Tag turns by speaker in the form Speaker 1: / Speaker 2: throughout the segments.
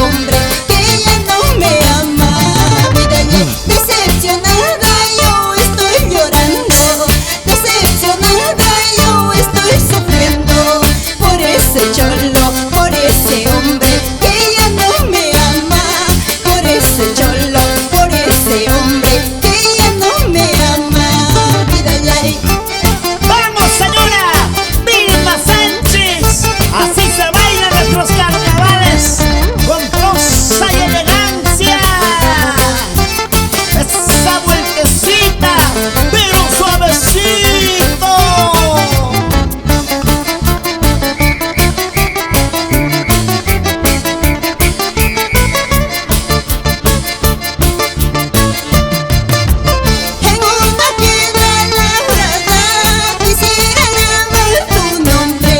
Speaker 1: hombre que ya no me ama. Vida ya decepcionada, yo estoy llorando. Decepcionada, yo estoy sufriendo por ese cholo, por ese hombre que ya no me ama. Por ese cholo, por ese hombre que ya no me ama. Vida ya.
Speaker 2: ¡Vamos, señora! ¡Vilma Sánchez! Así se bailan nuestros carnavales, con prosa y elegancia. Esa vueltecita, pero suavecito.
Speaker 1: En una piedra labrada quisiera grabar tu nombre,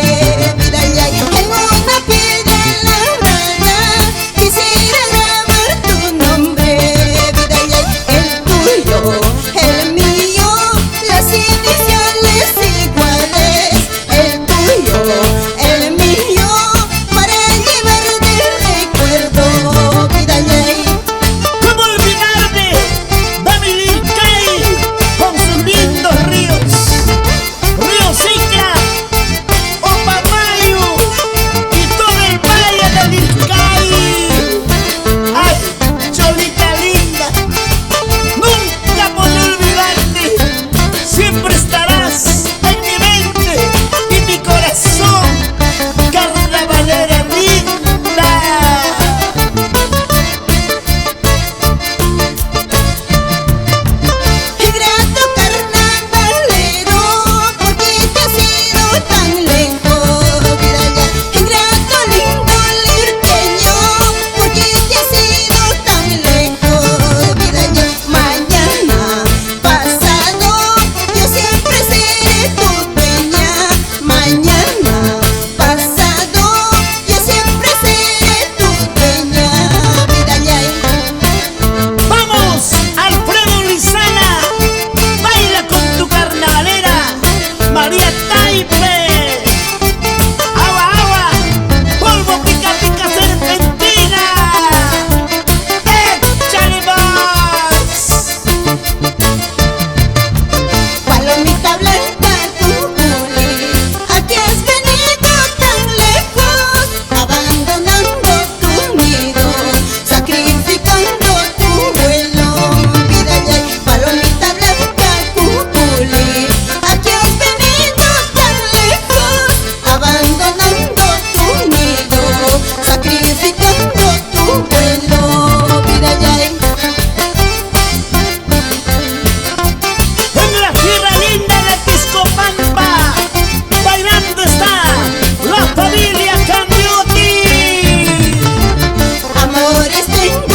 Speaker 1: vida ya. En una piedra labrada quisiera grabar tu nombre, vida ya. El tuyo, el mío, las iniciales iguales. El tuyo, el mío, para llevar de recuerdo, vida ya.
Speaker 2: ¿Cómo olvidarme de mi Lircay con sus lindos ríos? Río Sicra, Opamayo y todo el valle de Lircay. ¡Ay, cholita linda! Nunca podré olvidarte. Siempre estarás en mi mente y mi corazón, carnavalera linda.
Speaker 1: Ingrato carnavalero, porque te has ido tan lejos, vida ya. Ingrato lindo lirqueño, porque te has ido tan lejos, vida ya. Mañana, pasado, yo siempre seré tu dueña. Mañana, pasado, yo siempre seré tu dueña, vida ya.
Speaker 2: ¡Vamos, Alfredo Lizana! ¡Baila con tu carnavalera, María Taipe! ¡Agua, agua! ¡Polvo pica, pica, serpentina! ¡Échale más!
Speaker 1: Palomita blanca, tu culi, ¿a qué has venido tan lejos? Abandonando tu nido, sacrificando tu vuelo, vida ya. Palomita blanca, tu culi, ¿a qué has venido tan lejos? Abandonando tu nido, sacrificando tu vuelo, vida ya.
Speaker 2: En la tierra linda de Piscopampa, bailando está la familia Cambiotti.
Speaker 1: Amores tengo